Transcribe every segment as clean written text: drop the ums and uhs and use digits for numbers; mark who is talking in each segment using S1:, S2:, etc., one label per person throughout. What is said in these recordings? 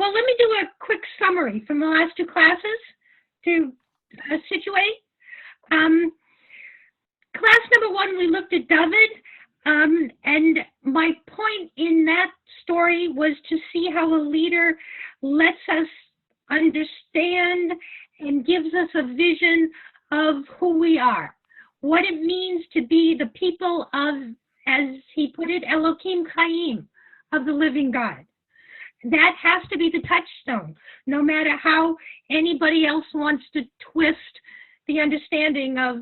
S1: Well, let me do a quick summary from the last two classes to situate. Class number one, we looked at David, and my point in that story was to see how a leader lets us understand and gives us a vision of who we are, what it means to be the people of, as he put it, Elohim Chaim, of the living God. That has to be the touchstone, no matter how anybody else wants to twist the understanding of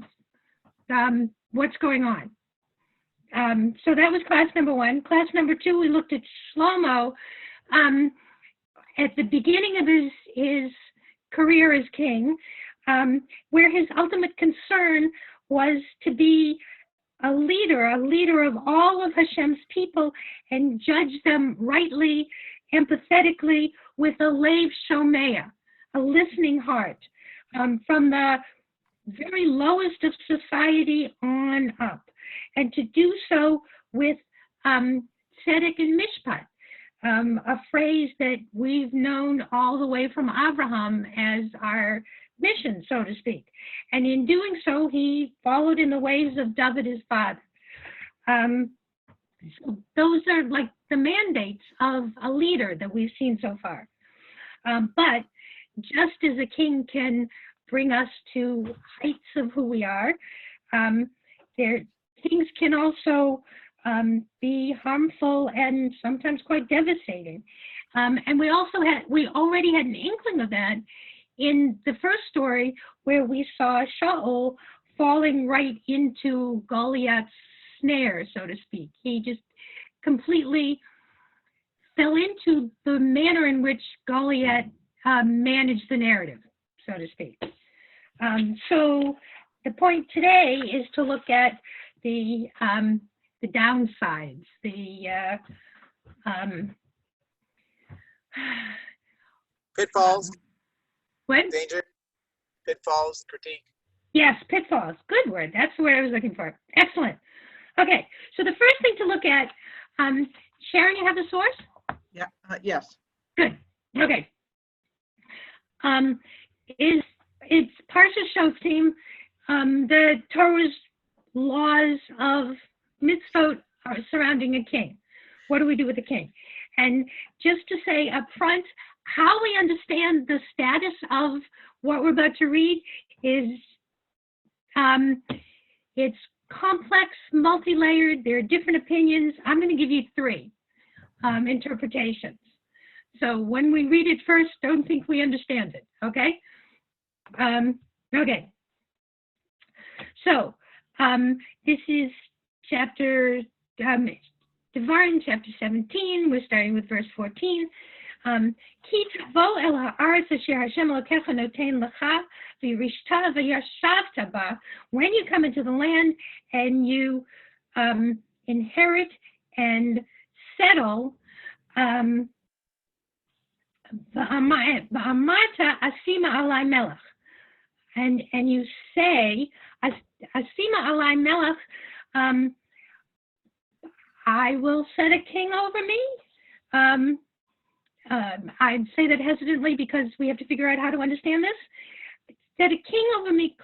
S1: what's going on. So that was class number one. Class number two, we looked at Shlomo at the beginning of his career as king, where his ultimate concern was to be a leader of all of Hashem's people and judge them rightly, empathetically, with a lev shomea, a listening heart, from the very lowest of society on up, and to do so with tzedek and mishpat, a phrase that we've known all the way from Abraham as our mission, so to speak. And in doing so, he followed in the ways of David, his father. So those are like the mandates of a leader that we've seen so far. But just as a king can bring us to heights of who we are, things can also be harmful and sometimes quite devastating. And we already had an inkling of that in the first story, where we saw Shaul falling right into Goliath's snare, so to speak. He just completely fell into the manner in which Goliath managed the narrative, so to speak. So the point today is to look at the downsides, the
S2: pitfalls.
S1: What?
S2: Danger. Pitfalls. Critique.
S1: Yes, pitfalls. Good word. That's the word I was looking for. Excellent. Okay, so the first thing to look at, Sharon, you have the source?
S3: Yeah. Yes.
S1: Good. Okay. It's Parsha Shoftim, the Torah's laws of mitzvot surrounding a king. What do we do with a king? And just to say up front, how we understand the status of what we're about to read is it's complex, multi-layered. There are different opinions. I'm going to give you three interpretations. So when we read it first, don't think we understand it, okay? Okay. So this is chapter, Devarim, chapter 17. We're starting with verse 14. Ki tavo el haaretz asher Hashem Elokecha noten lecha v'yirishta v'yashavta ba. When you come into the land and you inherit and settle, v'amarta asima alai melech, and you say asima alai melech, I will set a king over me. I'd say that hesitantly because we have to figure out how to understand this. Set a king over me,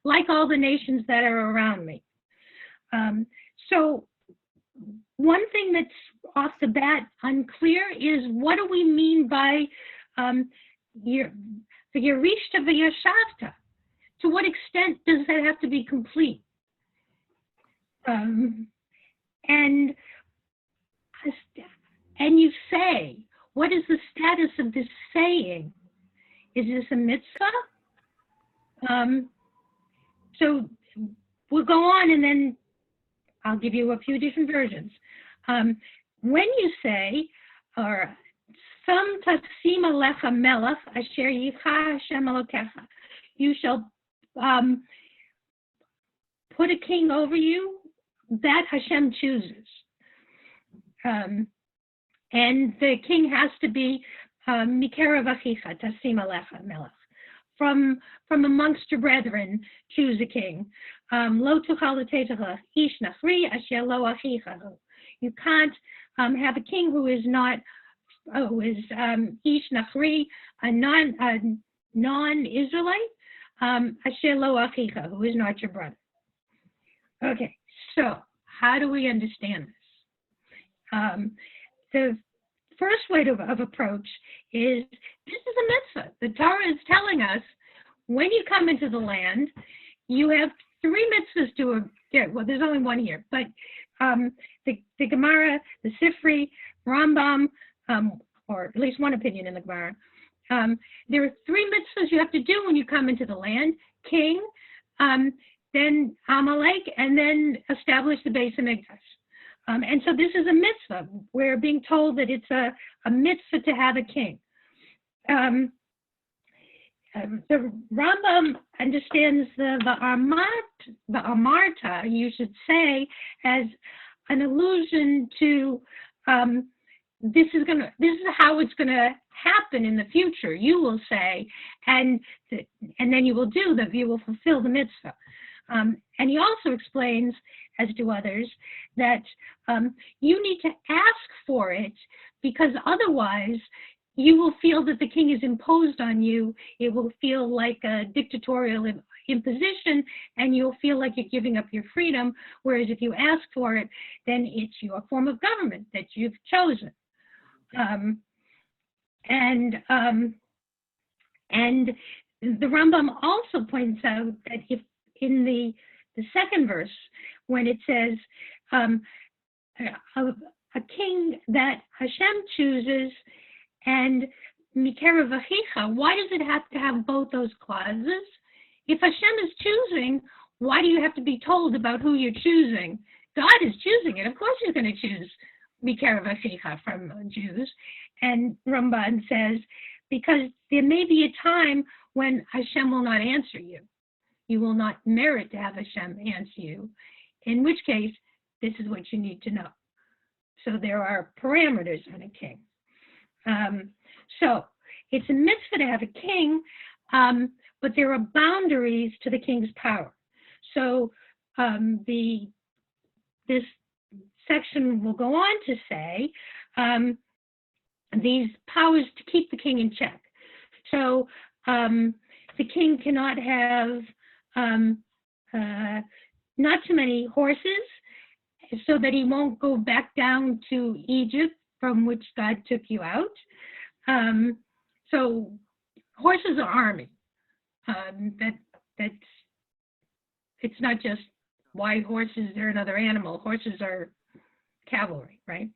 S1: like all the nations that are around me. So one thing that's off the bat unclear is, what do we mean by the Yerishta v'yashavta? To what extent does that have to be complete? And you say, what is the status of this saying? Is this a mitzvah? So we'll go on, and then I'll give you a few different versions. When you say, or Sam tasim alecha melech asher yicha Hashem Elokecha, you shall put a king over you that Hashem chooses. And the king has to be mikerav achicha tasim alecha melech, from amongst your brethren, choose a king. Lo tuchal l'tetecha ish nachri asher lo achicha. You can't have a king who is not Ish Nachri, a non-Israelite, Asher lo achicha, who is not your brother. Okay, so how do we understand this? The first way of approach is, this is a mitzvah. The Torah is telling us, when you come into the land, you have 3 mitzvahs to, well, there's only one here, but the Gemara, the Sifri, Rambam, or at least one opinion in the Gemara, there are 3 mitzvahs you have to do when you come into the land: king, then Amalek, and then establish the Beis Hamikdash. And so this is a mitzvah. We're being told that it's a mitzvah to have a king. The Rambam understands the Amarta, you should say, as an allusion to this is how it's gonna happen in the future. You will say, and then you will fulfill the mitzvah. And he also explains, as do others, that you need to ask for it, because otherwise you will feel that the king is imposed on you. It will feel like a dictatorial imposition, and you'll feel like you're giving up your freedom. Whereas if you ask for it, then it's your form of government that you've chosen. And the Rambam also points out that if in the second verse, when it says a king that Hashem chooses and Mikerav Achicha, why does it have to have both those clauses? If Hashem is choosing, why do you have to be told about who you're choosing? God is choosing it. Of course he's going to choose Mikerav Achicha from Jews. And Ramban says, because there may be a time when Hashem will not answer you. You will not merit to have Hashem answer you, in which case, this is what you need to know. So there are parameters on a king. So it's a mitzvah to have a king, but there are boundaries to the king's power. So this section will go on to say these powers to keep the king in check. So the king cannot have not too many horses, so that he won't go back down to Egypt, from which God took you out. So horses are army. That's it's not just white horses, they're another animal. Horses are cavalry, right?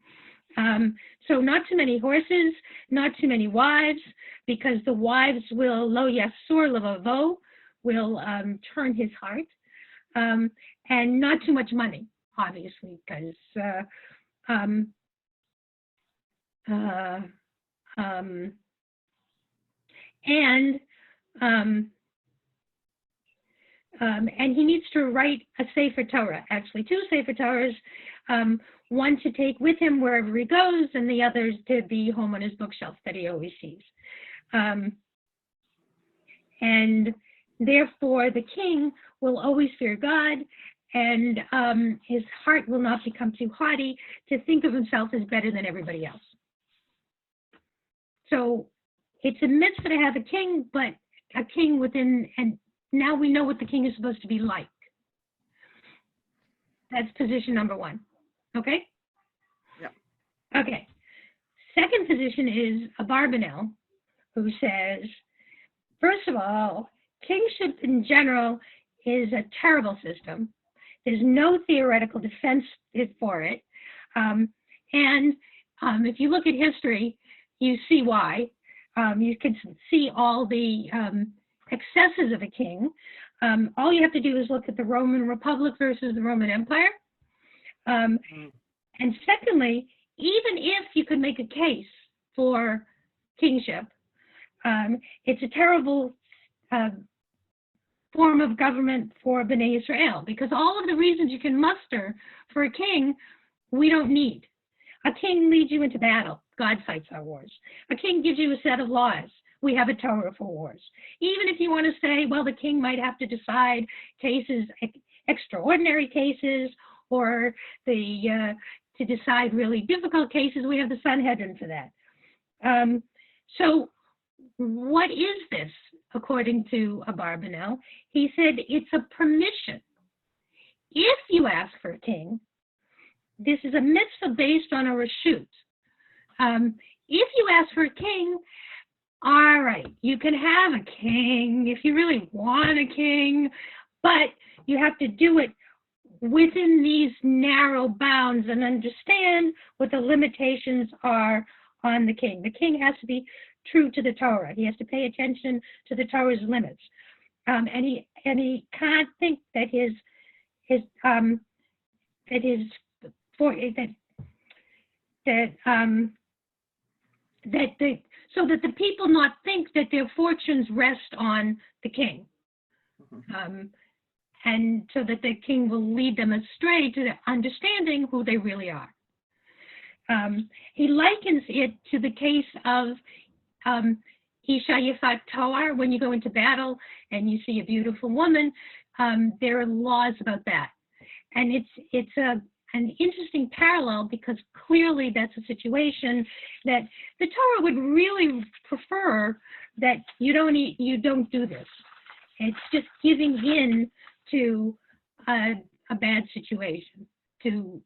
S1: So not too many horses, not too many wives, because the wives will, lo yasur levavo, will turn his heart, and not too much money, obviously, because and he needs to write a Sefer Torah, actually 2 Sefer Torahs, one to take with him wherever he goes, and the others to be home on his bookshelf that he always sees. And therefore, the king will always fear God, and his heart will not become too haughty to think of himself as better than everybody else. So it's a mitzvah to have a king, but a king within, and now we know what the king is supposed to be like. That's position number 1. Okay?
S2: Yeah.
S1: Okay. Second position is Abarbanel, who says, first of all, kingship in general is a terrible system. There's no theoretical defense for it. And if you look at history, you see why. You can see all the excesses of a king. All you have to do is look at the Roman Republic versus the Roman Empire. And secondly, even if you could make a case for kingship, it's a terrible form of government for B'nei Yisrael, because all of the reasons you can muster for a king, we don't need. A king leads you into battle. God fights our wars. A king gives you a set of laws. We have a Torah for wars. Even if you want to say, well, the king might have to decide cases, extraordinary cases, or to decide really difficult cases, we have the Sanhedrin for that. So what is this, according to Abarbanel? He said it's a permission. If you ask for a king, this is a mitzvah based on a reshut. If you ask for a king, all right, you can have a king if you really want a king, but you have to do it within these narrow bounds and understand what the limitations are on the king. The king has to be true to the Torah. He has to pay attention to the Torah's limits, and he can't think that so that the people not think that their fortunes rest on the king, and so that the king will lead them astray to understanding who they really are. He likens it to the case of Isha Yifat Toar. When you go into battle and you see a beautiful woman, there are laws about that. And it's an interesting parallel, because clearly that's a situation that the Torah would really prefer that you don't do this. It's just giving in to a bad situation to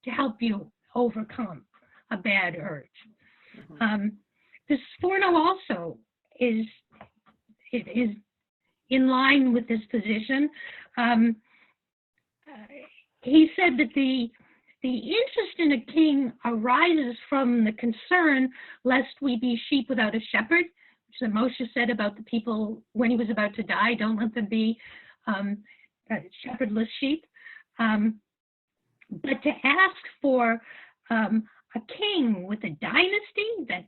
S1: help you overcome a bad urge. The Sforno also is in line with this position. He said that the interest in a king arises from the concern lest we be sheep without a shepherd, which Moshe said about the people when he was about to die. Don't let them be shepherdless sheep. But to ask for a king with a dynasty, that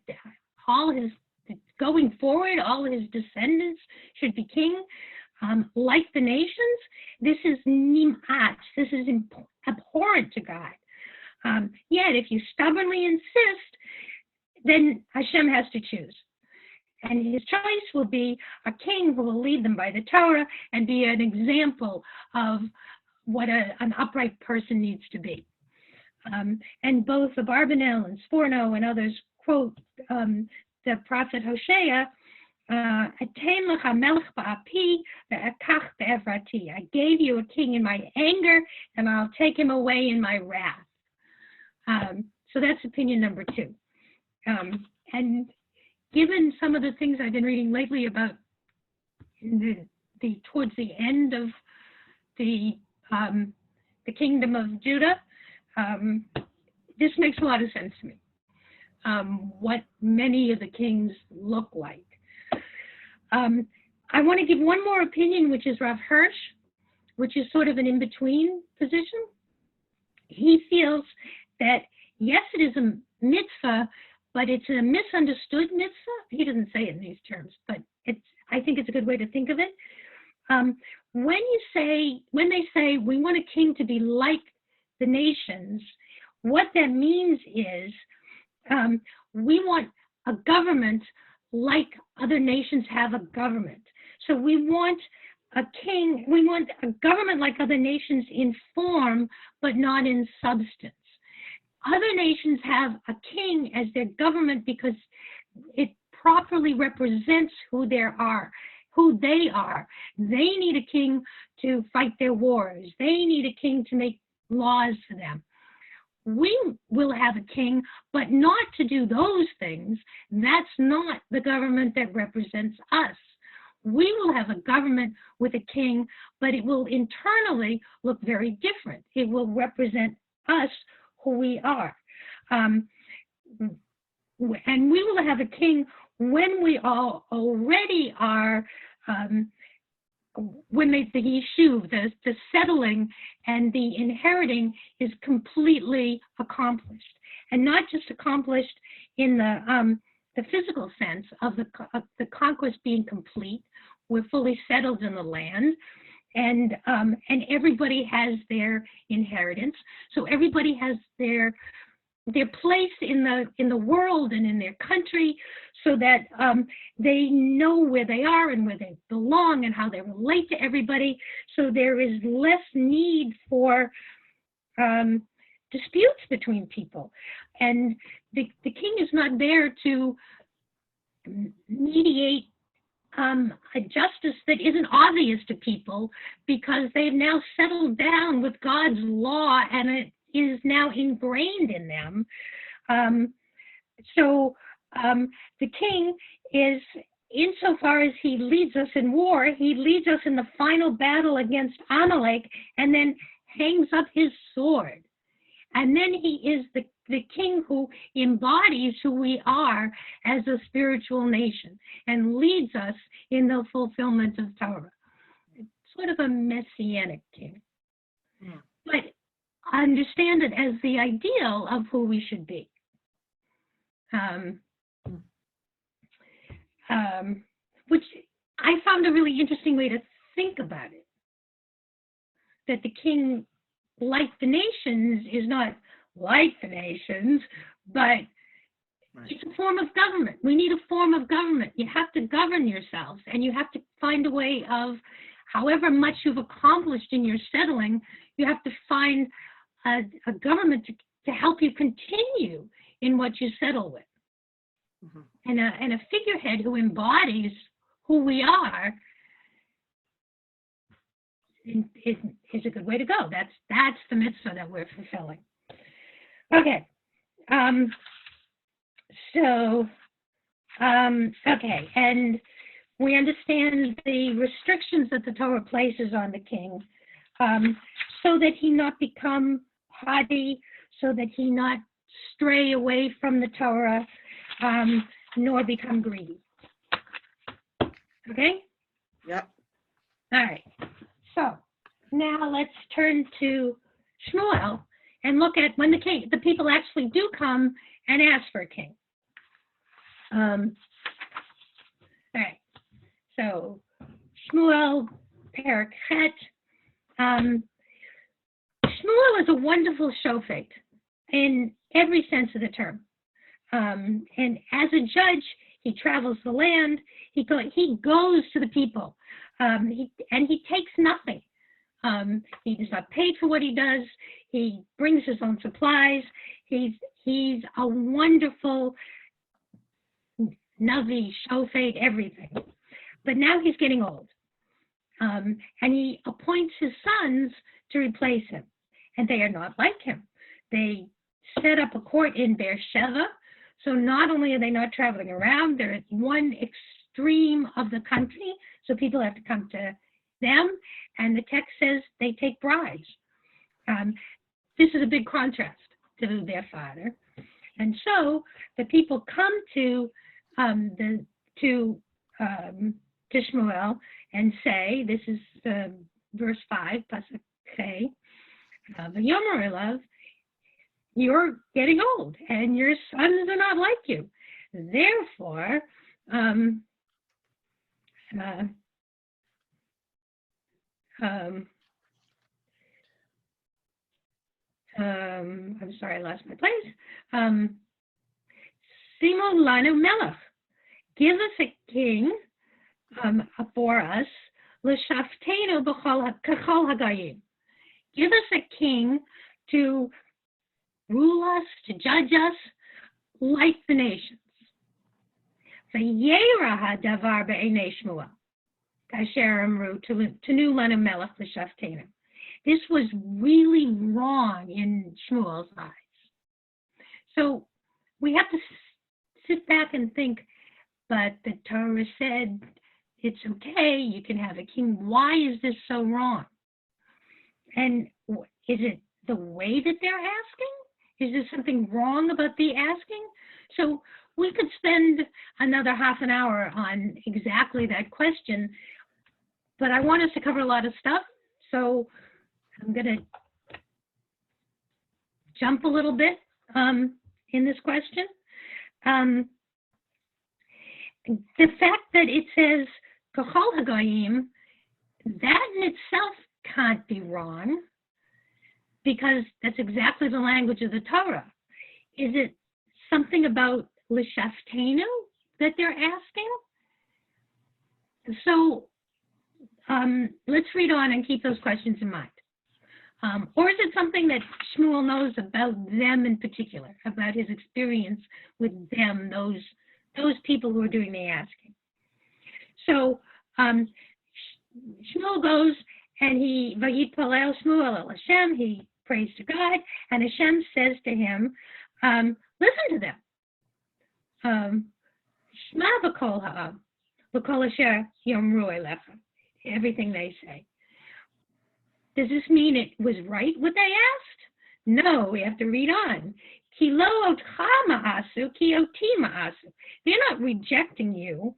S1: going forward, all his descendants should be king, like the nations, this is nimat, this is abhorrent to God. Yet if you stubbornly insist, then Hashem has to choose. And his choice will be a king who will lead them by the Torah and be an example of what an upright person needs to be. And both Abarbanel and Sforno and others quote the prophet Hosea, I gave you a king in my anger, and I'll take him away in my wrath. So that's opinion number 2. And given some of the things I've been reading lately about towards the end of the kingdom of Judah, this makes a lot of sense to me. What many of the kings look like. I want to give one more opinion, which is Rav Hirsch, which is sort of an in-between position. He feels that, yes, it is a mitzvah, but it's a misunderstood mitzvah. He doesn't say it in these terms, but I think it's a good way to think of it. When they say we want a king to be like the nations, what that means is we want a government like other nations have a government. So we want a king, we want a government like other nations in form, but not in substance. Other nations have a king as their government because it properly represents who they are. They need a king to fight their wars. They need a king to make laws for them. We will have a king, but not to do those things. That's not the government that represents us. We will have a government with a king, but it will internally look very different. It will represent us, who we are. And we will have a king when we all already are, when the yishuv, the settling and the inheriting is completely accomplished. And not just accomplished in the physical sense of the conquest being complete. We're fully settled in the land. And everybody has their inheritance. So everybody has their place in the world and in their country, so that they know where they are and where they belong and how they relate to everybody. So there is less need for disputes between people. And the king is not there to mediate a justice that isn't obvious to people because they've now settled down with God's law and it is now ingrained in them. So the king is, insofar as he leads us in war, he leads us in the final battle against Amalek and then hangs up his sword. And then he is the king who embodies who we are as a spiritual nation and leads us in the fulfillment of Torah. It's sort of a messianic king. Yeah. But understand it as the ideal of who we should be. Which I found a really interesting way to think about it. That the king, like the nations, is not like the nations, but it's a form of government. We need a form of government. You have to govern yourselves, and you have to find a way of, however much you've accomplished in your settling, you have to find a government to help you continue in what you settle with. And a figurehead who embodies who we are is a good way to go. That's the mitzvah that we're fulfilling. Okay. Okay, and we understand the restrictions that the Torah places on the king, so that he not become haughty, so that he not stray away from the Torah, nor become greedy. Okay?
S3: Yep.
S1: All right. So now let's turn to Shmuel and look at when the people actually do come and ask for a king. All right. So Shmuel, Perek Chet. Shmuel is a wonderful shofet in every sense of the term. And as a judge, he travels the land. He goes to the people, and he takes nothing. He does not pay for what he does. He brings his own supplies. He's a wonderful Navi, shofet, everything. But now he's getting old, and he appoints his sons to replace him, and they are not like him. They set up a court in Beersheba. So not only are they not traveling around, they're at one extreme of the country, so people have to come to them, and the text says they take bribes. This is a big contrast to their father. And so the people come to Shmuel and say, this is verse 5, Pasuk Chay, V'yomer elav, you're getting old, and your sons are not like you. Therefore, I'm sorry, I lost my place. Simu lanu melech, give us a king for us, l'shaftenu kachol hagayim. Give us a king to rule us, to judge us like the nations. V'yera hadavar b'einei Shmuel, kasher amru tenu lanu melech l'shaftenu. This was really wrong in Shmuel's eyes. So we have to sit back and think, but the Torah said it's okay, you can have a king. Why is this so wrong? And is it the way that they're asking? Is there something wrong about the asking? So we could spend another half an hour on exactly that question, but I want us to cover a lot of stuff, so I'm going to jump a little bit in this question. The fact that it says Kachol Hagayim, that in itself can't be wrong, because that's exactly the language of the Torah. Is it something about L'shaftenu that they're asking? So let's read on and keep those questions in mind. Or is it something that Shmuel knows about them in particular, about his experience with them, those people who are doing the asking? So Shmuel goes and he Vayitpalel Shmuel el Hashem, he prays to God, and Hashem says to him, listen to them. Shma v'kol ha'am, v'kol asher yomru elecha, everything they say. Does this mean it was right what they asked? No, we have to read on. Ki lo otcha ma'asu, ki oti ma'asu. They're not rejecting you,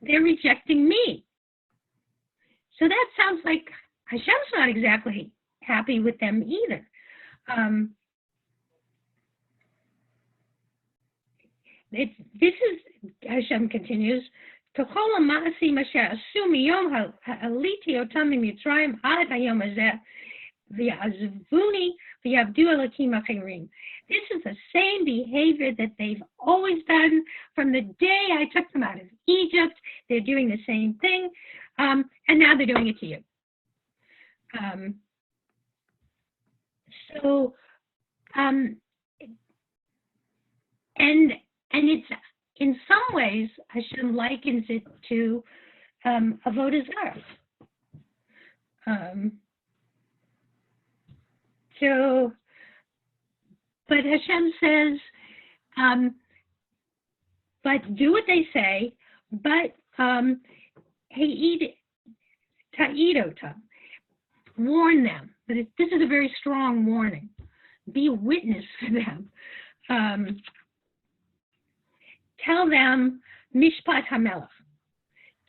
S1: they're rejecting me. So that sounds like Hashem's not exactly happy with them either. This is, Hashem continues, ככל המעשים אשר עשו מיום העליתי אותם ממצרים עד היום הזה, ויעזבוני ויעבדו אלוקים אחרים. This is the same behavior that they've always done from the day I took them out of Egypt. They're doing the same thing, and now they're doing it to you. And it's, in some ways, Hashem likens it to avodah zarah. But Hashem says, but do what they say, but ta'idotam, warn them. But this is a very strong warning. Be a witness for them. Tell them mishpat hamelach.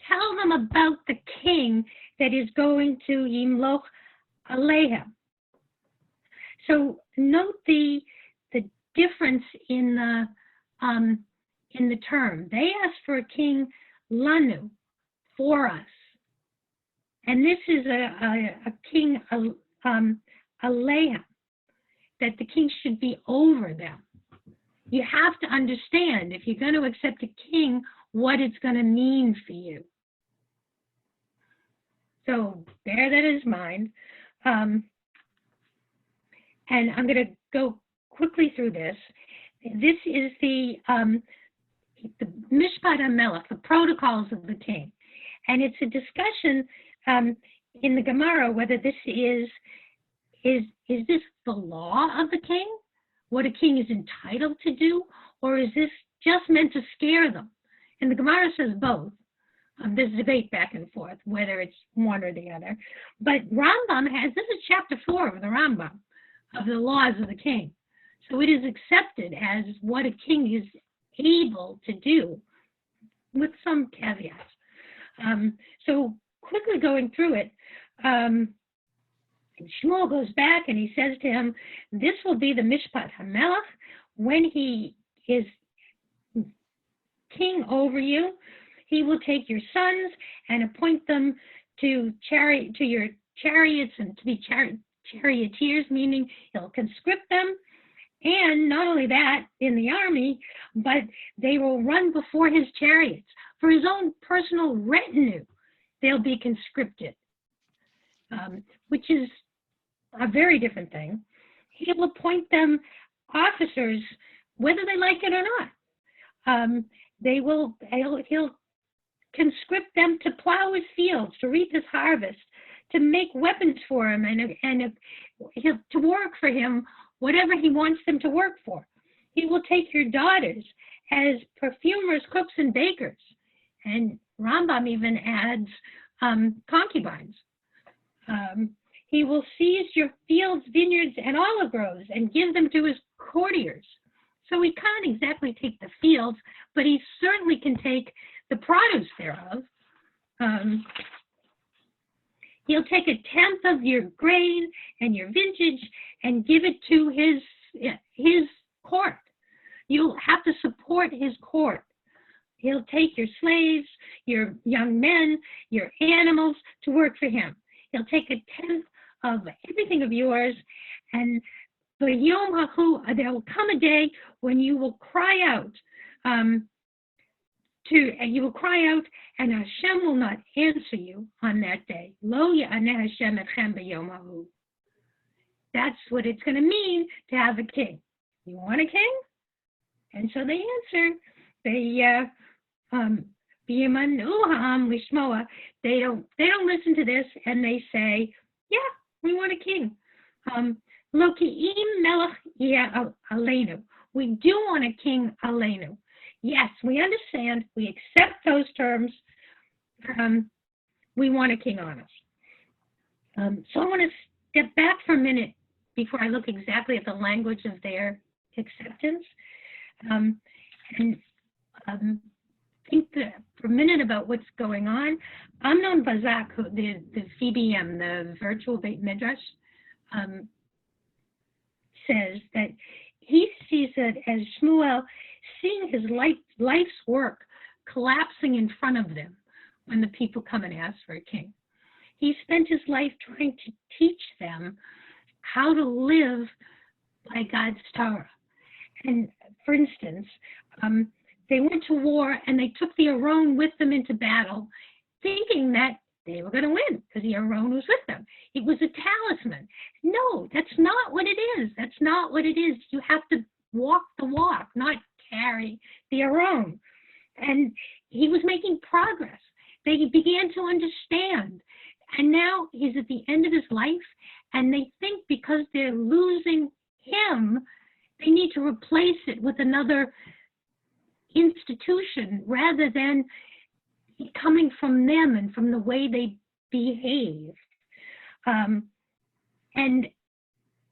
S1: Tell them about the king that is going to yimloch alehem. So note the difference in the term. They asked for a king lanu, for us, and this is a king alehem, that the king should be over them. You have to understand, if you're going to accept a king, what it's going to mean for you. So bear that in mind. And I'm going to go quickly through this. This is the Mishpat HaMelech, the protocols of the king. And it's a discussion in the Gemara whether this is this the law of the king? What a king is entitled to do, or is this just meant to scare them? And the Gemara says both. There's debate back and forth whether it's one or the other. But Rambam has, this is chapter 4 of the Rambam, of the laws of the king. So it is accepted as what a king is able to do, with some caveats. So quickly going through it, Shmuel goes back and he says to him, this will be the Mishpat HaMelech when he is king over you. He will take your sons and appoint them to your chariots and to be charioteers, meaning he'll conscript them. And not only that, in the army, but they will run before his chariots. For his own personal retinue, they'll be conscripted, which is a very different thing. He'll appoint them officers, whether they like it or not. He'll conscript them to plow his fields, to reap his harvest, to make weapons for him, and to work for him, whatever he wants them to work for. He will take your daughters as perfumers, cooks, and bakers. And Rambam even adds concubines. He will seize your fields, vineyards, and olive groves and give them to his courtiers. So he can't exactly take the fields, but he certainly can take the produce thereof. He'll take 1/10 of your grain and your vintage and give it to his court. You'll have to support his court. He'll take your slaves, your young men, your animals to work for him. He'll take 1/10 of everything of yours, and there will come a day when you will cry out, and Hashem will not answer you on that day. Lo ya'aneh Hashem etchem b'yom hahu. That's what it's going to mean to have a king. You want a king? And so they answer. They they don't listen to this, and they say, yeah, we want a king. Loki'im melech aleinu. We do want a king aleinu. Yes, we understand. We accept those terms. We want a king on us. So I want to step back for a minute before I look exactly at the language of their acceptance, and think for a minute about what's going on. Amnon Bazak, the VBM, the virtual Beit Midrash, says that he sees it as Shmuel seeing his life's work collapsing in front of them when the people come and ask for a king. He spent his life trying to teach them how to live by God's Torah. And for instance, they went to war and they took the Aron with them into battle, thinking that they were going to win because the Aron was with them. It was a talisman. No, that's not what it is. That's not what it is. You have to walk the walk, not carry the Aron. And he was making progress. They began to understand. And now he's at the end of his life, and they think because they're losing him, they need to replace it with another institution rather than coming from them and from the way they behave. And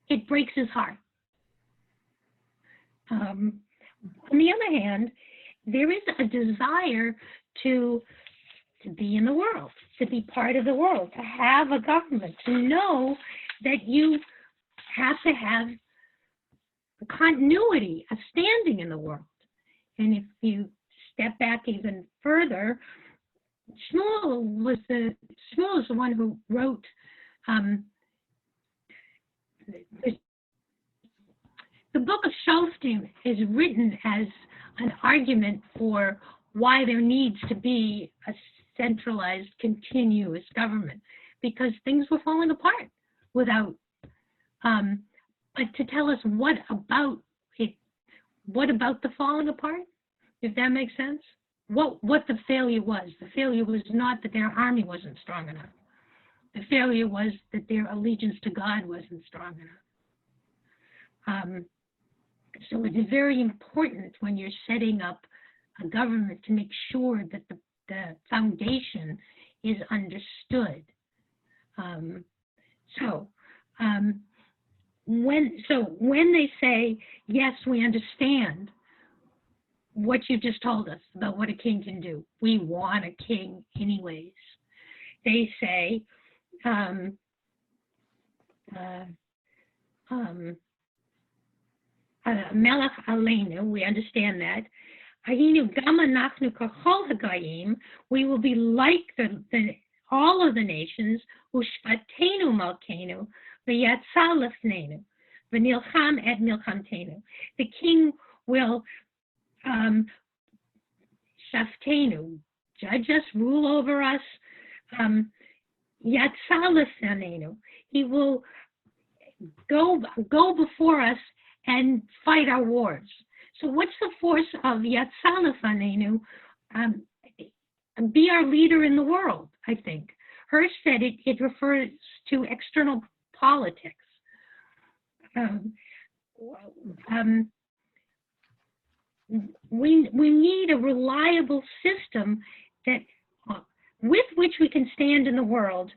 S1: it breaks his heart. On the other hand, there is a desire to be in the world, to be part of the world, to have a government, to know that you have to have a continuity, a standing in the world. And if you step back even further, Shmuel is the one who wrote the book of Shoftim is written as an argument for why there needs to be a centralized, continuous government, because things were falling apart without. But to tell us what about the falling apart, if that makes sense, what the failure was. The failure was not that their army wasn't strong enough. The failure was that their allegiance to God wasn't strong enough. So it's very important when you're setting up a government to make sure that the foundation is understood. When they say, yes, we understand what you just told us about what a king can do, we want a king anyways, they say, Melech Aleinu, we understand that. We will be like all of the nations. Ushvatenu malkenu, v'yatsa lefnenu, v'nilcham et milchamtenu. The king will shaftenu, judge us, rule over us. Yatsa lefnenu, he will go before us and fight our wars. So what's the force of Yatsa Lefanenu? Be our leader in the world, I think. Hirsch said it refers to external politics. We need a reliable system that with which we can stand in the world,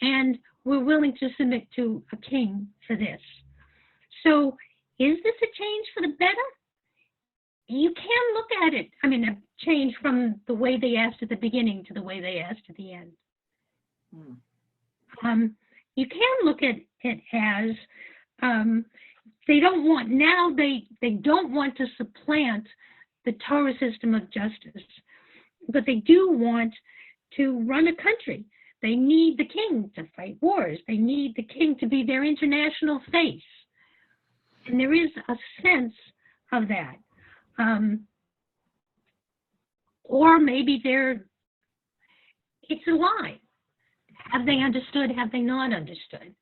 S1: and we're willing to submit to a king for this. So is this a change for the better? You can look at it, a change from the way they asked at the beginning to the way they asked at the end. You can look at it as they don't want to supplant the Torah system of justice, but they do want to run a country. They need the king to fight wars. They need the king to be their international face. And there is a sense of that. Or maybe it's a lie. Have they understood? Have they not understood?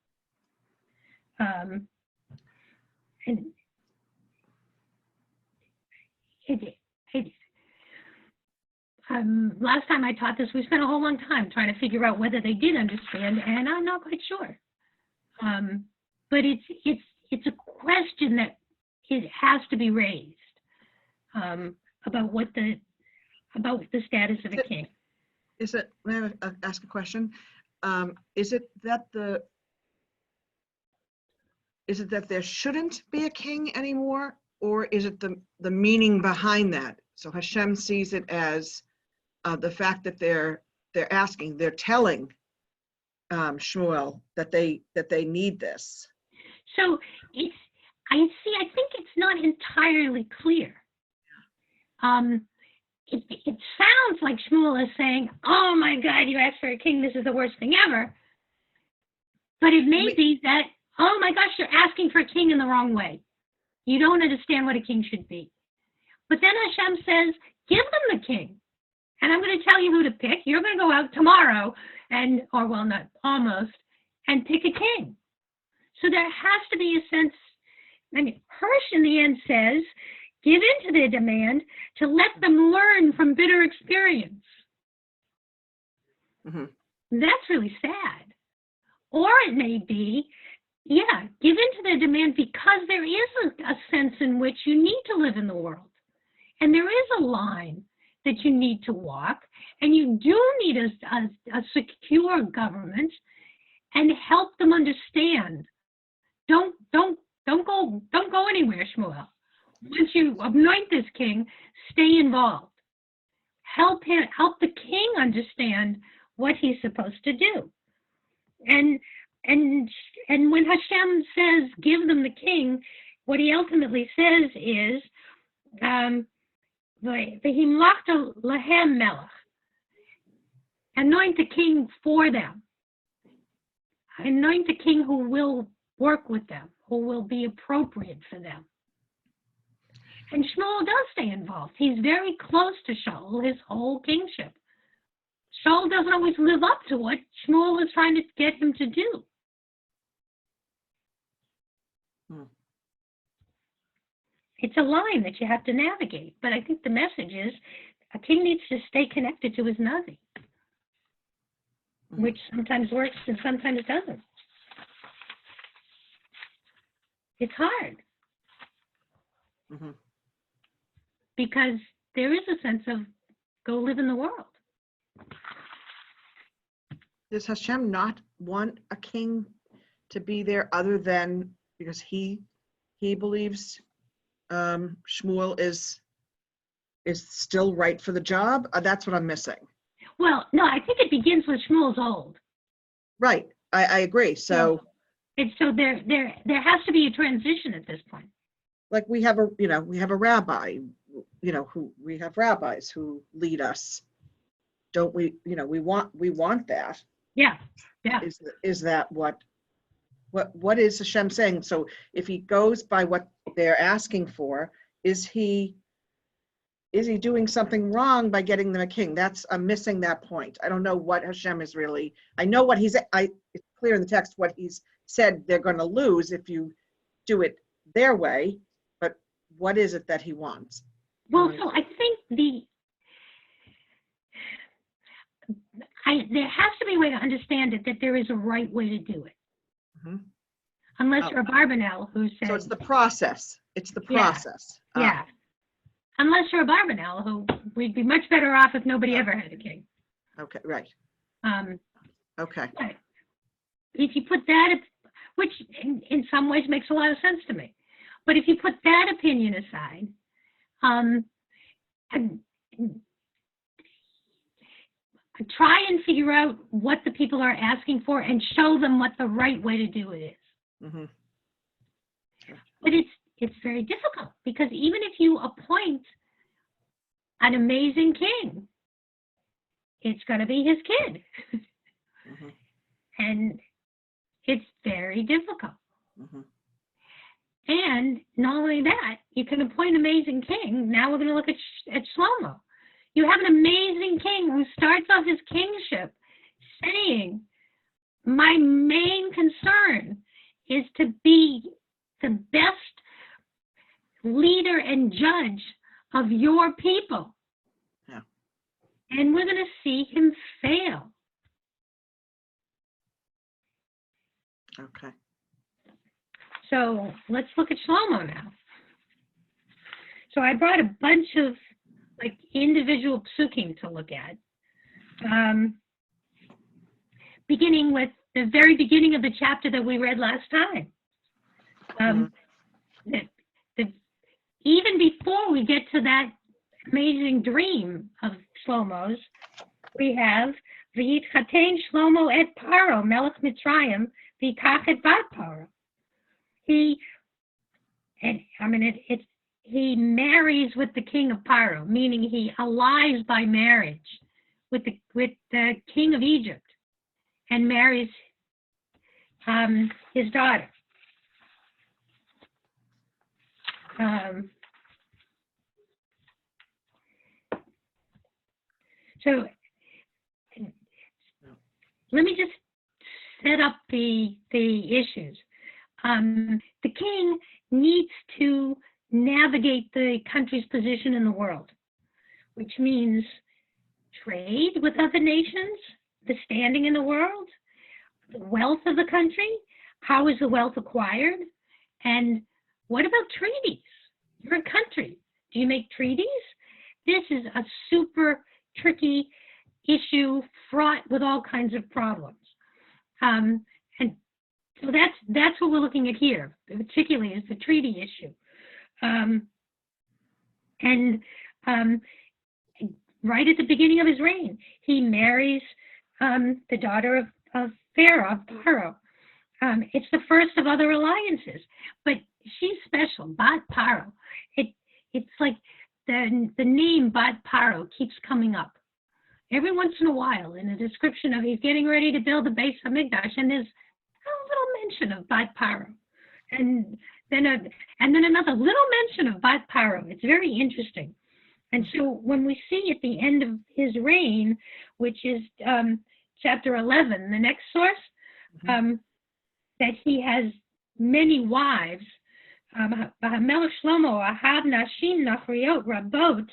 S1: And last time I taught this, we spent a whole long time trying to figure out whether they did understand, and I'm not quite sure. But it's a question that it has to be raised about the status of a king.
S3: Is it? May I ask a question? Is it that there shouldn't be a king anymore, or is it the meaning behind that? So Hashem sees it as the fact that they're telling Shmuel that they need this.
S1: So I think it's not entirely clear. It sounds like Shmuel is saying, "Oh my God, you asked for a king. This is the worst thing ever." But it may be that, "Oh my gosh, you're asking for a king in the wrong way. You don't understand what a king should be." But then Hashem says, "Give them the king, and I'm going to tell you who to pick. You're going to go out tomorrow and pick a king." So there has to be a sense. I mean, Hirsch in the end says, give in to their demand to let them learn from bitter experience.
S3: Mm-hmm.
S1: That's really sad. Or it may be, give in to their demand because there is a sense in which you need to live in the world. And there is a line that you need to walk, and you do need a secure government, and help them understand. Don't go anywhere, Shmuel. Once you anoint this king, stay involved. Help the king understand what he's supposed to do. And when Hashem says, give them the king, what he ultimately says is, V'himlachta lahem melech. Anoint the king for them. Anoint the king who will work with them, who will be appropriate for them. And Shmuel does stay involved. He's very close to Shaul his whole kingship. Shaul doesn't always live up to what Shmuel is trying to get him to do. It's a line that you have to navigate. But I think the message is a king needs to stay connected to his Nazi, which sometimes works and sometimes doesn't. It's hard.
S3: Mm-hmm.
S1: Because there is a sense of go live in the world.
S3: Does Hashem not want a king to be there other than because he believes Shmuel is still right for the job? That's what I'm missing.
S1: Well, no, I think it begins with Shmuel's old.
S3: Right, I agree. So
S1: there has to be a transition at this point.
S3: Like we have a rabbi, who we have rabbis who lead us. Don't we? We want that.
S1: Yeah.
S3: Is that what is Hashem saying? So if he goes by what they're asking for, is he doing something wrong by getting them a king? I'm missing that point. I don't know what Hashem is really. I know what it's clear in the text what he's said they're going to lose if you do it their way, but what is it that he wants?
S1: Well, so I think there has to be a way to understand it that there is a right way to do it.
S3: Mm-hmm.
S1: Unless you're a Barbanel who says... So
S3: it's the process. It's the process.
S1: Yeah. Unless you're a Barbanel who we'd be much better off if nobody ever had a king.
S3: Okay, right. Okay.
S1: But if you put that, which in some ways makes a lot of sense to me, but if you put that opinion aside, and try and figure out what the people are asking for and show them what the right way to do it is.
S3: Mm-hmm. Sure.
S1: But it's very difficult because even if you appoint an amazing king, it's going to be his kid.
S3: Mm-hmm.
S1: And it's very difficult.
S3: Mm-hmm.
S1: And not only that, you can appoint an amazing king. Now we're going to look at Shlomo. You have an amazing king who starts off his kingship saying, my main concern is to be the best leader and judge of your people.
S3: Yeah.
S1: And we're going to see him fail.
S3: Okay.
S1: So let's look at Shlomo now. So I brought a bunch of like individual psukim to look at. Beginning with the very beginning of the chapter that we read last time. Even before we get to that amazing dream of Shlomo's, we have V'yitchaten Shlomo et Paro, Melech Mitzrayim, v'yikach et bat Paro. He marries with the king of Paro, meaning he allies by marriage with the king of Egypt and marries his daughter. So let me just set up the issues. The king needs to navigate the country's position in the world, which means trade with other nations, the standing in the world, the wealth of the country, how is the wealth acquired, and what about treaties? You're a country. Do you make treaties? This is a super tricky issue fraught with all kinds of problems. And so that's what we're looking at here, particularly is the treaty issue. Right at the beginning of his reign, he marries the daughter of Pharaoh, of Paro. It's the first of other alliances, but she's special, Bat Paro. It's like the name Bat Paro keeps coming up. Every once in a while in a description of he's getting ready to build the Beis Hamikdash, and there's a little mention of Bat Paro. And then another little mention of Bat Paro. It's very interesting. And so when we see at the end of his reign, which is chapter 11, the next source, that he has many wives, Melech Shlomo, Ahav Nashim Nachriot Rabot,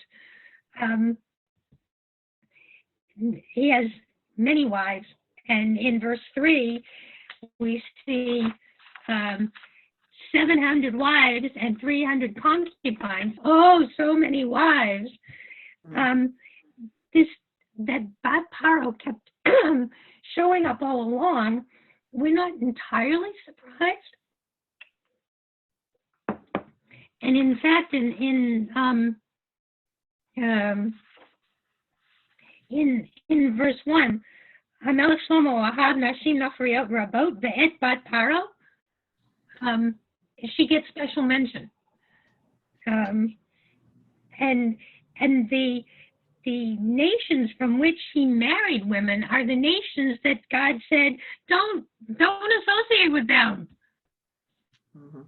S1: he has many wives. And in verse 3, we see 700 wives and 300 concubines. Oh, so many wives. That Bat Paro kept showing up all along. We're not entirely surprised. And in fact, in verse 1, Hamelech Shlomo Ahav Nashim Nachriot Rabot Ve'et Bat Paro, she gets special mention. And the nations from which he married women are the nations that God said, don't associate with them.
S3: Mm-hmm.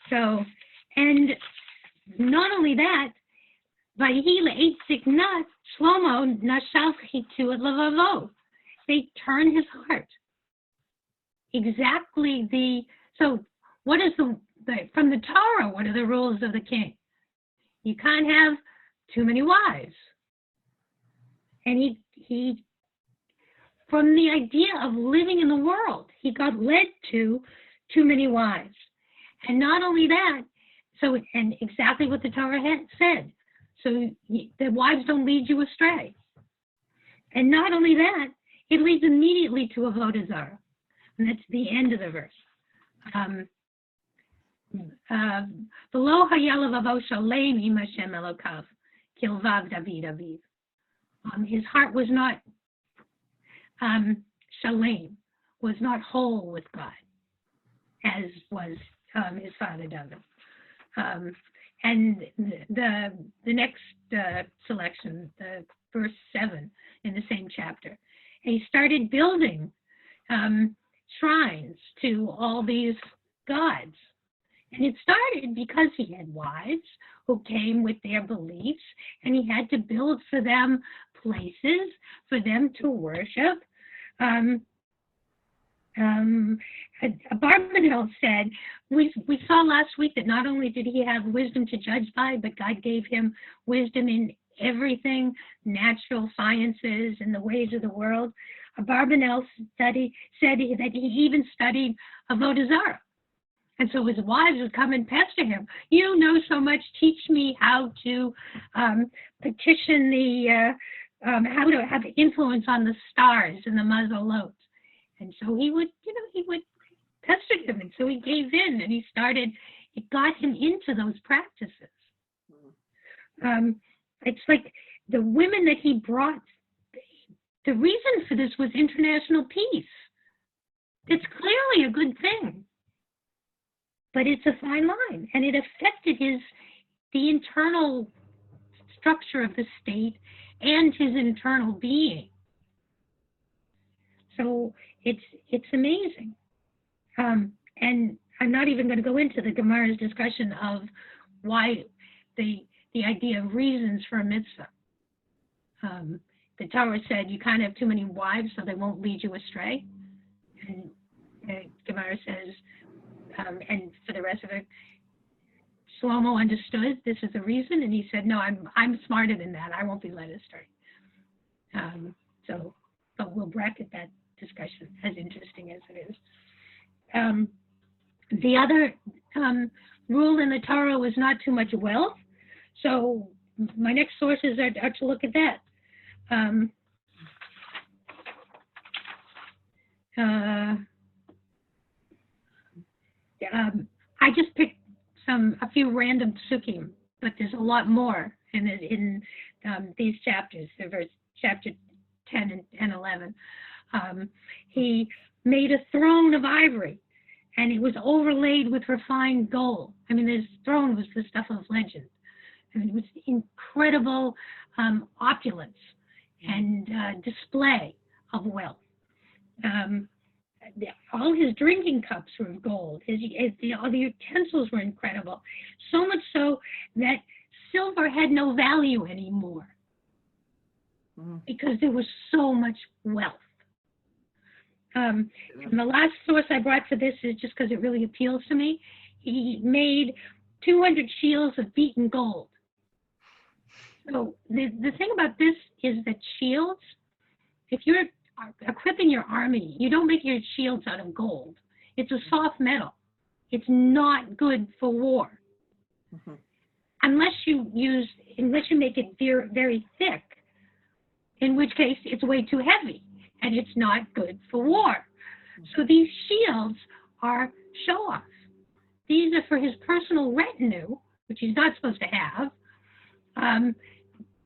S3: So,
S1: and not only that, Vayhi le'et ziknat Shlomo nashal chitu et levavo. They turn his heart. Exactly so what is from the Torah, what are the rules of the king? You can't have too many wives. And he from the idea of living in the world, he got led to too many wives. And not only that, and exactly what the Torah had said. So the wives don't lead you astray. And not only that, it leads immediately to avodah zarah. And that's the end of the verse. V'lo haya levavo shalem im Hashem Elokav, kilvav David aviv. His heart was not shalem, was not whole with God, as was his father David. And the next selection, the verse 7 in the same chapter, he started building shrines to all these gods. And it started because he had wives who came with their beliefs, and he had to build for them places for them to worship. Abarbanel said, we saw last week that not only did he have wisdom to judge by, but God gave him wisdom in everything, natural sciences and the ways of the world. Abarbanel said that he even studied Avodah Zarah. And so his wives would come and pester him. You know so much, teach me how to petition the, how to have influence on the stars and the Mazalot. And so he would pester him, and so he gave in, and it got him into those practices. It's like the women that he brought, the reason for this was international peace. It's clearly a good thing, but it's a fine line, and it affected the internal structure of the state and his internal being. So it's amazing. And I'm not even going to go into the Gemara's discussion of why the idea of reasons for a mitzvah. The Torah said you can't have too many wives so they won't lead you astray. And Gemara says, and for the rest of it, Shlomo understood this is the reason, and he said, no, I'm smarter than that. I won't be led astray. But we'll bracket that discussion, as interesting as it is. The other rule in the Torah was not too much wealth. So my next sources are to look at that. I just picked a few random psukim, but there's a lot more in these chapters, chapter 10 and 11. He made a throne of ivory, and it was overlaid with refined gold. I mean, his throne was the stuff of legend. I mean, it was incredible opulence and display of wealth. All his drinking cups were of gold. All the utensils were incredible. So much so that silver had no value anymore because there was so much wealth. And the last source I brought for this is just because it really appeals to me. He made 200 shields of beaten gold. So the thing about this is that shields, if you're equipping your army, you don't make your shields out of gold. It's a soft metal. It's not good for war. Unless you make it very, very thick, in which case it's way too heavy and it's not good for war. So these shields are show-offs. These are for his personal retinue, which he's not supposed to have,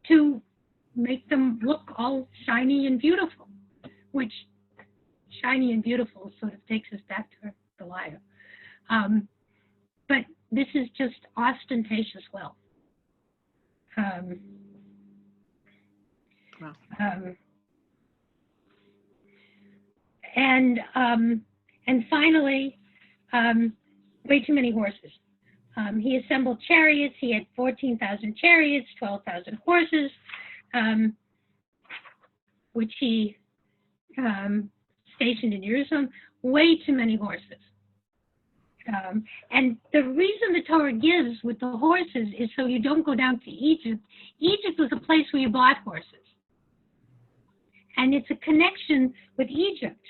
S1: to make them look all shiny and beautiful, which shiny and beautiful sort of takes us back to Goliath. But this is just ostentatious wealth. And finally, way too many horses. He assembled chariots. He had 14,000 chariots, 12,000 horses, which he stationed in Jerusalem. Way too many horses. And the reason the Torah gives with the horses is so you don't go down to Egypt. Egypt was a place where you bought horses. And it's a connection with Egypt.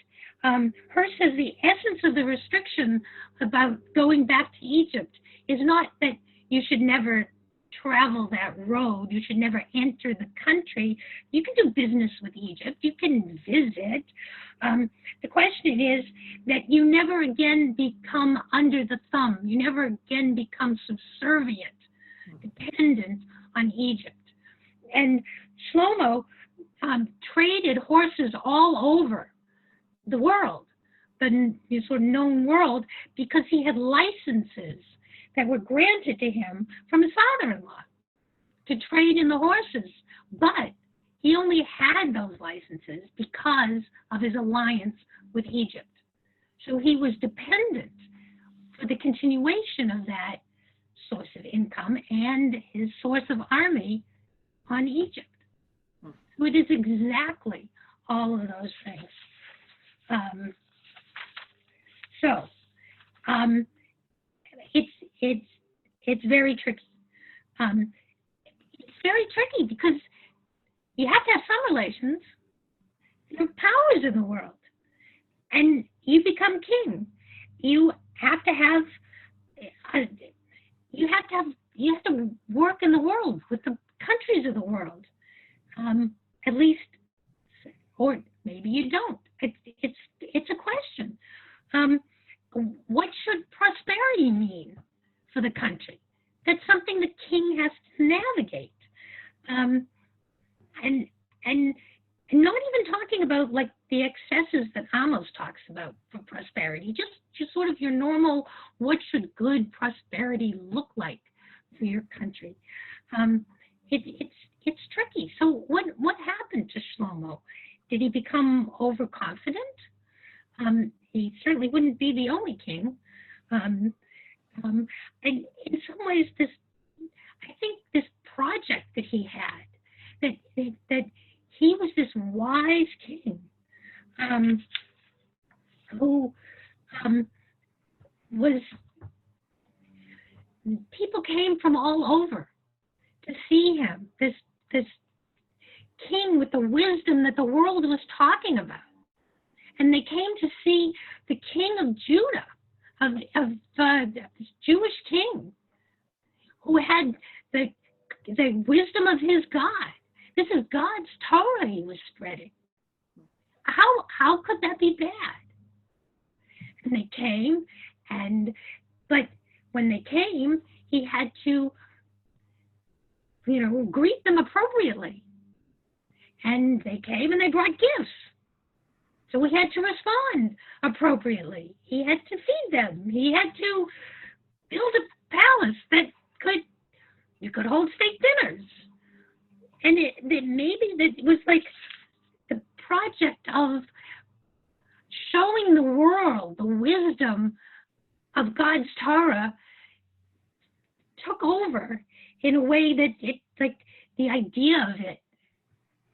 S1: Hirsch says the essence of the restriction about going back to Egypt is not that you should never travel that road, you should never enter the country. You can do business with Egypt, you can visit. The question is that you never again become under the thumb, you never again become subservient, dependent on Egypt. And Shlomo traded horses all over the world, the sort of known world, because he had licenses that were granted to him from his father-in-law to trade in the horses. But he only had those licenses because of his alliance with Egypt. So he was dependent for the continuation of that source of income and his source of army on Egypt. So it is exactly all of those things. So it's very tricky. It's very tricky because you have to have some relations. There are powers in the world, and you become king. You have to work in the world with the countries of the world, at least, or maybe you don't. It's a question. What should prosperity mean for the country? That's something the king has to navigate, and not even talking about like the excesses that Amos talks about for prosperity. Just sort of your normal. What should good prosperity look like for your country? It's tricky. So what happened to Shlomo? Did he become overconfident? He certainly wouldn't be the only king. And in some ways, I think this project that he had, that he was this wise king who was, people came from all over to see him, this king with the wisdom that the world was talking about. And they came to see the king of Judah, of this Jewish king, who had the wisdom of his God. This is God's Torah he was spreading. How could that be bad? And they came, but when they came, he had to, greet them appropriately. And they came and they brought gifts. So we had to respond appropriately. He had to feed them. He had to build a palace that you could hold state dinners. And maybe that was like the project of showing the world the wisdom of God's Torah took over in a way that the idea of it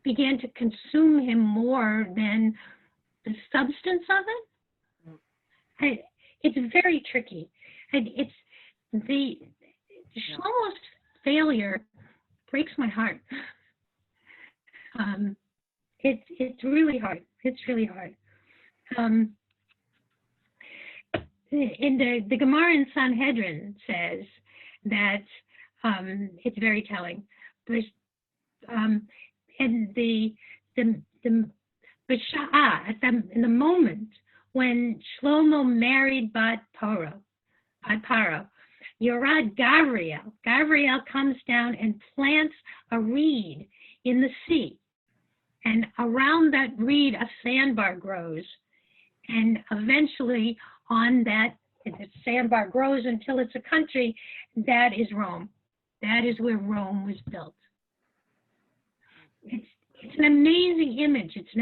S1: began to consume him more than the substance of it. It's very tricky. And Shlomo's failure breaks my heart. It's really hard. It's really hard. In the Gemara in Sanhedrin says that it's very telling. There's in the moment when Shlomo married Bat Paro, Yorad Gabriel comes down and plants a reed in the sea. And around that reed, a sandbar grows. And eventually on that, the sandbar grows until it's a country. That is Rome. That is where Rome was built. It's an amazing image. It's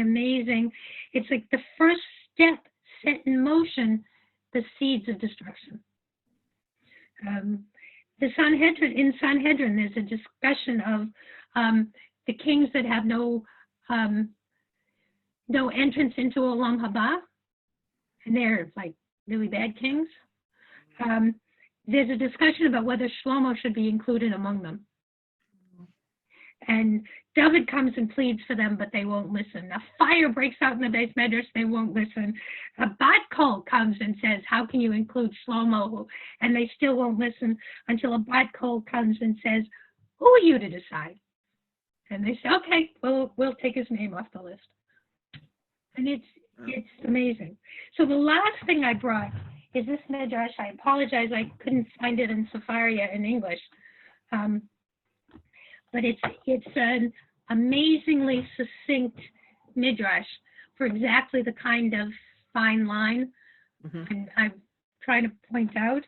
S1: like the first step set in motion the seeds of destruction. In Sanhedrin, there's a discussion of the kings that have no entrance into Olam Haba, and they're like really bad kings. There's a discussion about whether Shlomo should be included among them. And David comes and pleads for them, but they won't listen. A fire breaks out in the Beis Medrash, they won't listen. A bat kol comes and says, how can you include Shlomo? And they still won't listen until a bat kol comes and says, who are you to decide? And they say, okay, we'll take his name off the list. And it's amazing. So the last thing I brought is this Midrash. I apologize, I couldn't find it in Sefaria in English. But it's an amazingly succinct Midrash for exactly the kind of fine line and I'm trying to point out.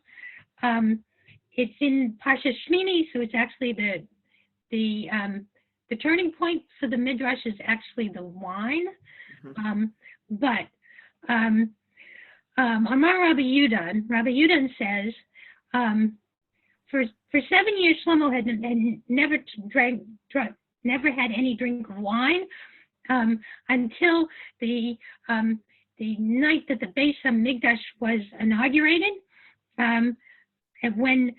S1: It's in Parsha Shmini, so it's actually the turning point for the Midrash is actually the wine. But Amar Rabbi Yudan says, for 7 years Shlomo had never had any drink of wine until the night that the Beis HaMikdash was inaugurated, and when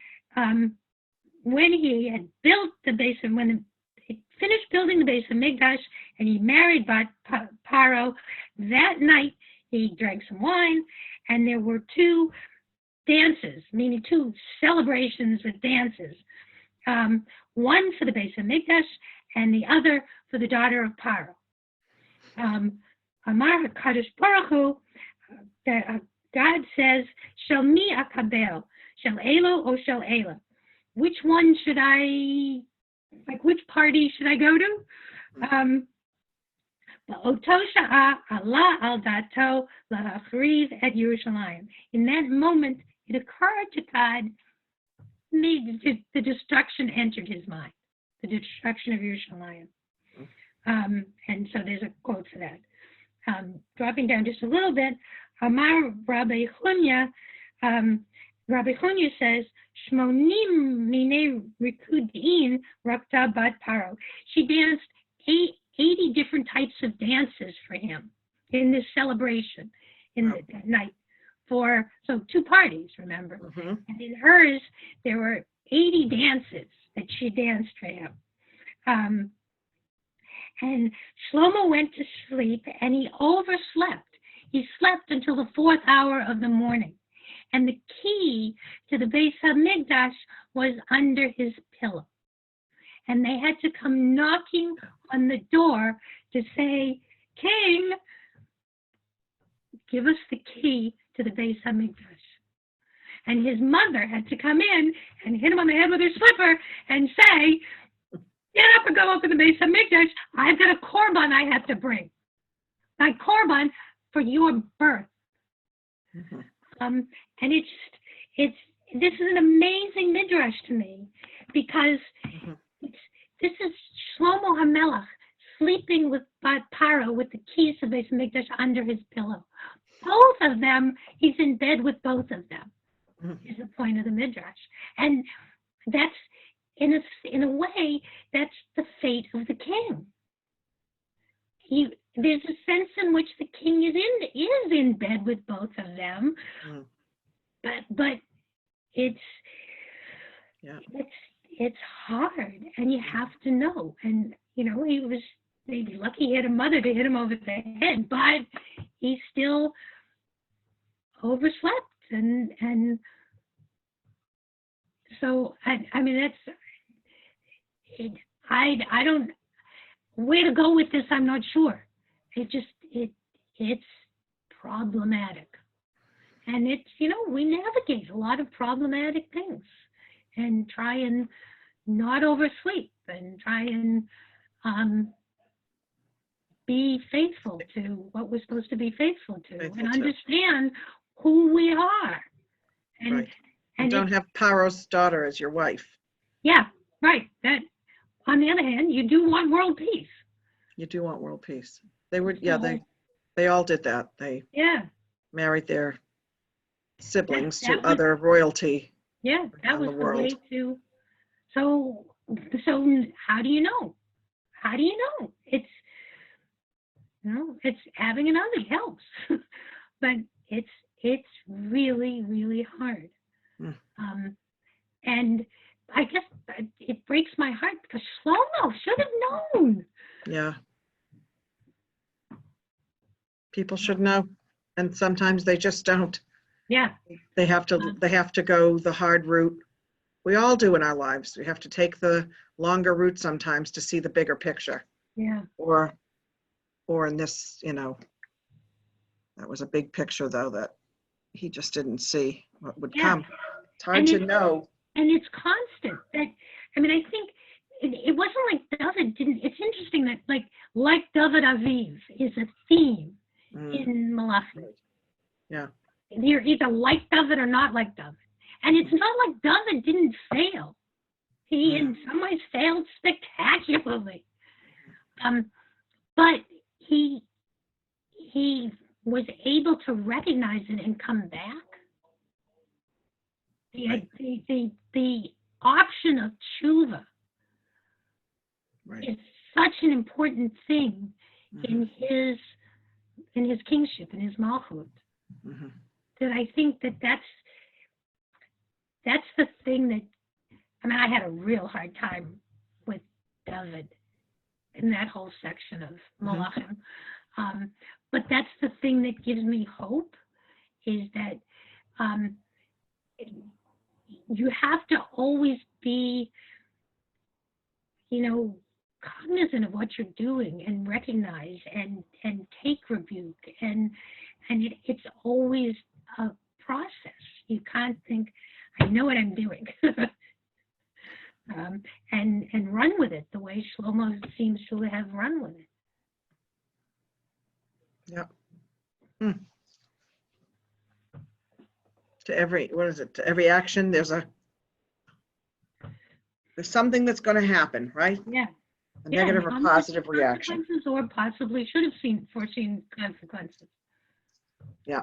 S1: he had built the Beis, when he finished building the Beis HaMikdash and he married Paro, that night he drank some wine, and there were two dances, meaning two celebrations with dances. One for the Beis HaMikdash and the other for the daughter of Paro. Amar HaKadosh Baruch Hu, God says, Shel mi akabel, Shel Elo or Shel Ela? Which one should I, like which party should I go to? Ba'oto sha'a Allah al dato lahachriv et Yerushalayim. In that moment, it occurred to God, the destruction entered his mind, the destruction of Yerushalayim. And so there's a quote for that. Dropping down just a little bit, Amar Rabbi Chunya, Rabbi Chunya says, Shmonim mine rikudin rakta bat paro. She danced 80 different types of dances for him in this celebration in that night. So two parties, remember? Mm-hmm. And in hers, there were 80 dances that she danced for him. And Shlomo went to sleep and he overslept. He slept until the 4th hour of the morning. And the key to the Beis HaMikdash was under his pillow. And they had to come knocking on the door to say, King, give us the key to the Beis HaMikdash. And his mother had to come in and hit him on the head with her slipper and say, get up and go up in the Beis HaMikdash. I've got a korban I have to bring. My korban for your birth. Mm-hmm. And this is an amazing midrash to me because this is Shlomo HaMelech sleeping with Paro with the keys of Beis HaMikdash under his pillow. Both of them, he's in bed with both of them, is the point of the midrash. And that's, in a way, that's the fate of the king. There's a sense in which the king is in bed with both of them, but it's hard, and you have to know. And he was maybe lucky he had a mother to hit him over the head, but he still overslept, and so I mean that's it. I don't where to go with this. I'm not sure. It's problematic, and it's we navigate a lot of problematic things, and try and not oversleep, and try and be faithful to what we're supposed to be faithful to, and understand who we are. And,
S3: right. And don't have Paro's daughter as your wife.
S1: Yeah, right. That, on the other hand, you do want world peace.
S3: You do want world peace. They were, they all did that. They married their siblings to other royalty.
S1: Yeah, that was the way to. So how do you know? How do you know? It's it's having another helps, but it's really, really hard. And I guess it breaks my heart because Shlomo should have known.
S3: Yeah. People should know, and sometimes they just don't.
S1: Yeah.
S3: They have to go the hard route. We all do in our lives. We have to take the longer route sometimes to see the bigger picture.
S1: Yeah.
S3: Or in this, that was a big picture though that he just didn't see what would come. It's hard to know.
S1: And it's constant. I think it wasn't like David didn't. It's interesting that like David Aviv is a theme in Malachi.
S3: Yeah.
S1: You're either like David or not like David. And it's not like David didn't fail. He in some ways failed spectacularly. But he was able to recognize it and come back. The option of tshuva is such an important thing in his in his kingship, in his malchut.
S3: Mhm.
S1: That I think that's the thing that, I mean, I had a real hard time with David in that whole section of Malachim. But that's the thing that gives me hope, is that you have to always be, cognizant of what you're doing and recognize and take rebuke. And it's always a process. You can't think, I know what I'm doing. And run with it the way Shlomo seems to have run with it.
S3: Yep. To every action, there's something that's going to happen, right?
S1: Yeah.
S3: A negative or positive reaction.
S1: Consequences, or possibly should have foreseen consequences.
S3: Yeah.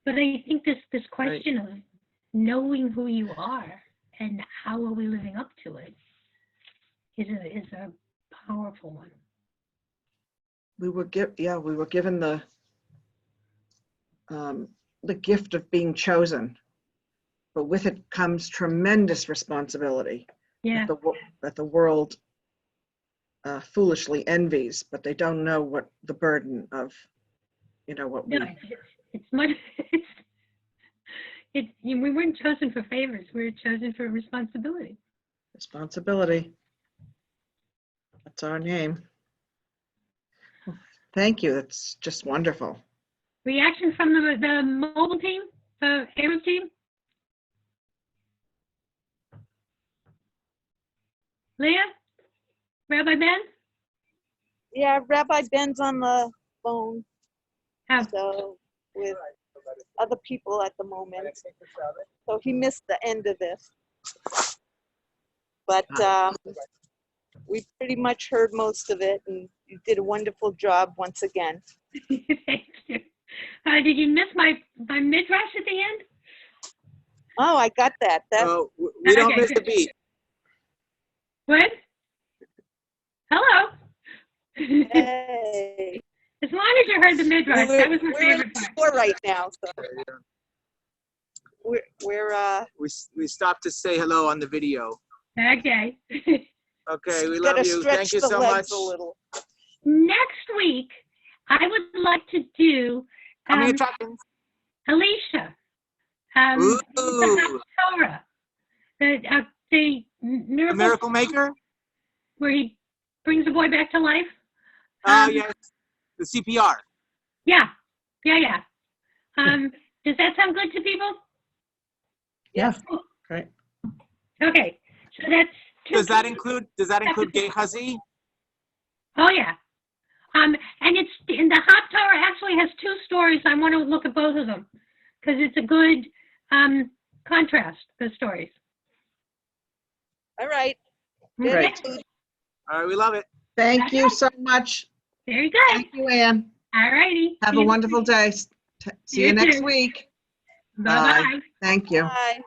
S1: But I think this question of knowing who you are and how are we living up to it is a powerful one.
S3: We were given the gift of being chosen, but with it comes tremendous responsibility.
S1: Yeah.
S3: That the world foolishly envies, but they don't know what the burden of, what we.
S1: No, it's much. We weren't chosen for favors. We were chosen for responsibility.
S3: Responsibility. That's our name. Thank you. That's just wonderful.
S1: Reaction from the mobile team, the Arab team? Leah? Rabbi Ben?
S4: Yeah, Rabbi Ben's on the phone,
S1: Oh,
S4: so with other people at the moment. So he missed the end of this. But we pretty much heard most of it, and you did a wonderful job once again.
S1: thank you. Did you miss my midrash at the end?
S4: Oh, I got that.
S2: Oh, we don't
S1: Okay,
S2: miss the
S1: good.
S2: beat.
S1: What? Hello.
S4: Hey.
S1: As long as you heard the midrash, that was my
S4: We're in
S1: favorite
S4: the
S1: part.
S4: store right now, so we're
S2: We stopped to say hello on the video.
S1: Okay.
S2: Okay, we
S4: gotta
S2: love you.
S4: stretch
S2: Thank you
S4: the
S2: so much.
S4: legs a little.
S1: Next week, I would like to do
S2: How many attractions?
S1: Alicia.
S2: Ooh,
S1: The Torah. The
S2: the Miracle Maker?
S1: where he brings a boy back to life.
S2: Oh, yes. The CPR.
S1: Yeah. Does that sound good to people?
S3: Yeah. Great.
S1: Okay. So that's two.
S2: Does that include Gehazi?
S1: Oh yeah. And it's in the Hot Torah actually has two stories. I want to look at both of them because it's a good contrast. The stories.
S4: All right.
S1: Okay.
S3: Great.
S2: All right, we love it.
S3: Thank you so much.
S1: Very good.
S3: Thank you, Ann.
S1: All righty.
S3: Have a wonderful day. See you
S1: You
S3: next
S1: too.
S3: week.
S1: Bye bye.
S3: Thank you.
S4: Bye.